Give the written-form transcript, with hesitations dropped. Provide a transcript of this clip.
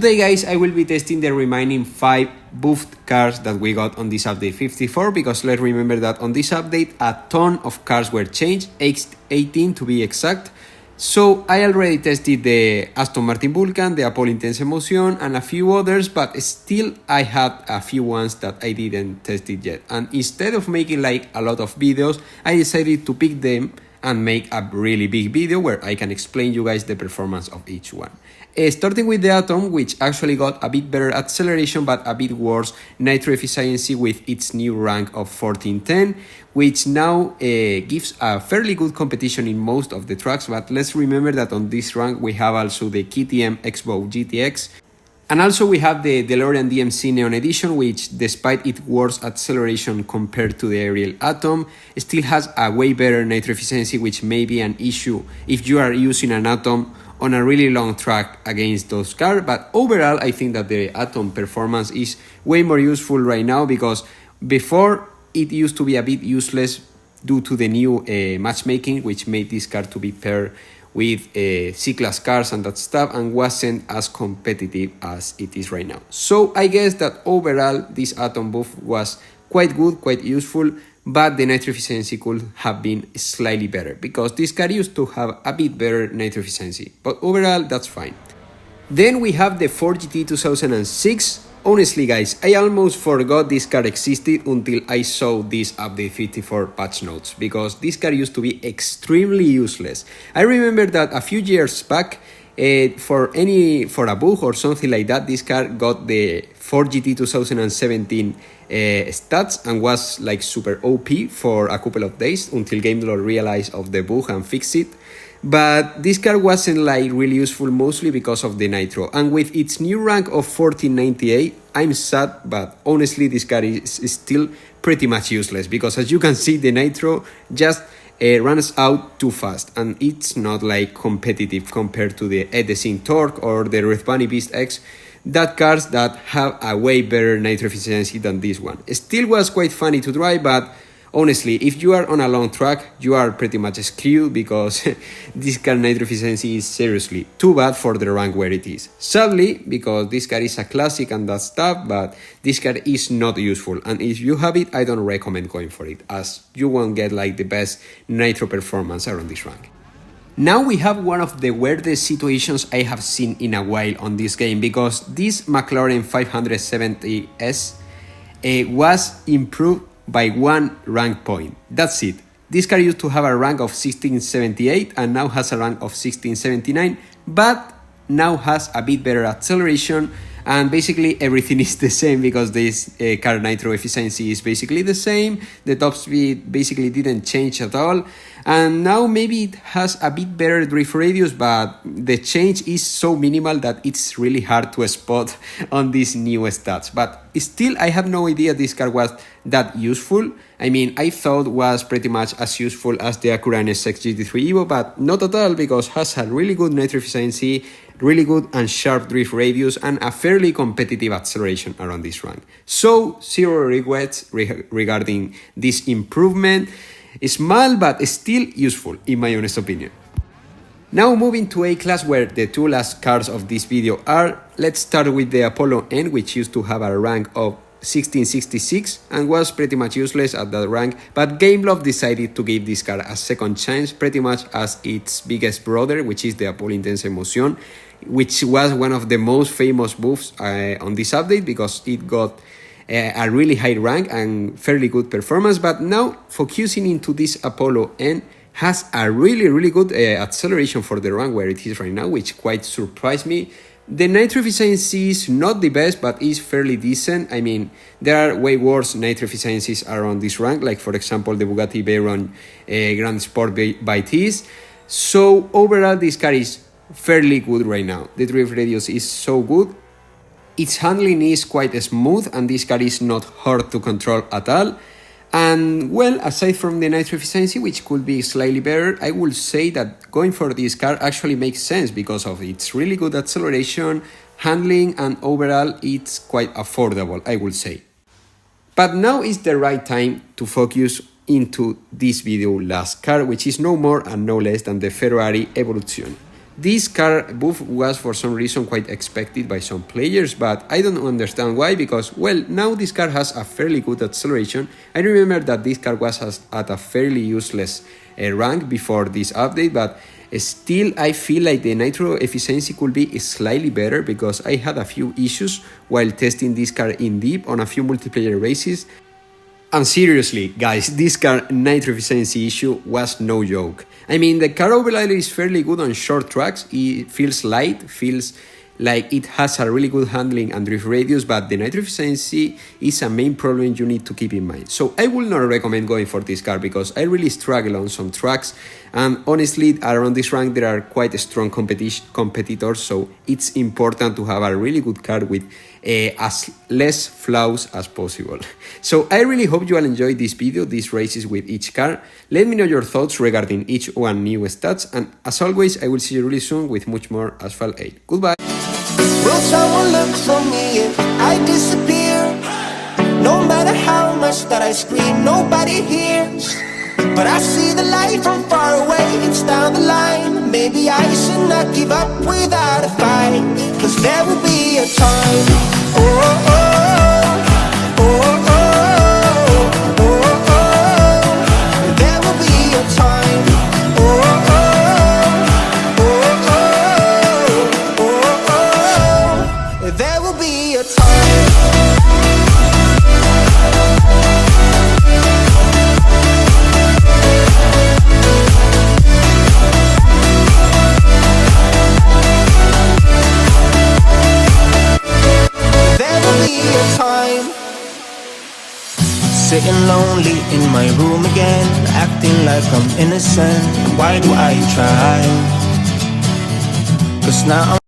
Today guys, I will be testing the remaining 5 buffed cars that we got on this update 54, because let's remember that on this update a ton of cars were changed, 18 to be exact. So I already tested the Aston Martin Vulcan, the Apollo Intense Emotion and a few others, but still I had a few ones that I didn't test it yet. And instead of making like a lot of videos, I decided to pick them and make a really big video where I can explain you guys the performance of each one. Starting with the Atom, which actually got a bit better acceleration but a bit worse nitro efficiency with its new rank of 1410, which now gives a fairly good competition in most of the tracks. But let's remember that on this rank we have also the KTM X-Bow GTX, and also we have the DeLorean DMC Neon Edition, which despite its worse acceleration compared to the Ariel Atom, still has a way better nitro efficiency, which may be an issue if you are using an Atom on a really long track against those cars. But overall I think that the Atom performance is way more useful right now, because before it used to be a bit useless due to the new matchmaking, which made this car to be paired with C-Class cars and that stuff, and wasn't as competitive as it is right now. So I guess that overall this Atom buff was quite good, quite useful, but the nitro efficiency could have been slightly better, because this car used to have a bit better nitro efficiency, but overall that's fine. Then we have the Ford GT 2006. Honestly guys, I almost forgot this car existed until I saw this update 54 patch notes, because this car used to be extremely useless. I remember that a few years back, for a bug or something like that, this car got the Ford GT 2017 stats and was like super OP for a couple of days until GameLord realized of the bug and fixed it. But this car wasn't like really useful, mostly because of the nitro, and with its new rank of 1498 I'm sad, but honestly this car is still pretty much useless, because as you can see the nitro just runs out too fast, and it's not like competitive compared to the Edesyn Torque or the Red Bunny Beast X, that cars that have a way better nitro efficiency than this one. It still was quite funny to drive, but honestly, if you are on a long track, you are pretty much screwed, because this car nitro efficiency is seriously too bad for the rank where it is. Sadly, because this car is a classic and that stuff, but this car is not useful, and if you have it, I don't recommend going for it, as you won't get like the best nitro performance around this rank. Now we have one of the weirdest situations I have seen in a while on this game, because this McLaren 570S was improved by 1 rank point. That's it. This car used to have a rank of 1678 and now has a rank of 1679, but now has a bit better acceleration, and basically everything is the same, because this car nitro efficiency is basically the same, the top speed basically didn't change at all, and now maybe it has a bit better drift radius, but the change is so minimal that it's really hard to spot on these new stats. But still, I have no idea this car was that useful. I mean, I thought was pretty much as useful as the Acura NSX GT3 Evo, but not at all, because it has a really good nitro efficiency, really good and sharp drift radius, and a fairly competitive acceleration around this rank. So zero regrets regarding this improvement. Small but still useful in my honest opinion. Now moving to A-Class, where the two last cars of this video are. Let's start with the Apollo N, which used to have a rank of 1666 and was pretty much useless at that rank, but GameLove decided to give this car a second chance, pretty much as its biggest brother, which is the Apollo Intense Emotion, which was one of the most famous buffs on this update, because it got a really high rank and fairly good performance. But now focusing into this Apollo N has a really good acceleration for the rank where it is right now, which quite surprised me. The nitro efficiency is not the best, but is fairly decent. I mean, there are way worse nitro efficiencies around this rank, like for example the Bugatti Veyron Grand Sport by Tees. So overall this car is fairly good right now. The drift radius is so good. Its handling is quite smooth, and this car is not hard to control at all. And well, aside from the nitro efficiency, which could be slightly better, I would say that going for this car actually makes sense because of its really good acceleration, handling, and overall it's quite affordable, I would say. But now is the right time to focus into this video last car, which is no more and no less than the Ferrari Evoluzione. This car buff was for some reason quite expected by some players, but I don't understand why, because, well, now this car has a fairly good acceleration. I remember that this car was at a fairly useless rank before this update, but still I feel like the nitro efficiency could be slightly better, because I had a few issues while testing this car in deep on a few multiplayer races. And seriously, guys, this car nitro efficiency issue was no joke. I mean, the car overall is fairly good on short tracks. It feels light, feels like it has a really good handling and drift radius, but the nitro efficiency is a main problem you need to keep in mind. So I will not recommend going for this car, because I really struggle on some tracks, and honestly around this rank there are quite strong competitors, so it's important to have a really good car with as less flaws as possible. So I really hope you all enjoyed this video, these races with each car. Let me know your thoughts regarding each one new stats, and as always I will see you really soon with much more Asphalt 8. Goodbye. Will someone look for me if I disappear? No matter how much that I scream, nobody hears. But I see the light from far away, it's down the line. Maybe I should not give up without a fight, 'cause there will be a time. Oh, oh, oh, oh, oh, oh, oh. There will be a time. Oh, oh, oh, oh, oh, oh. There will be a time. Sitting lonely in my room again, acting like I'm innocent. Why do I try? 'Cause now I'm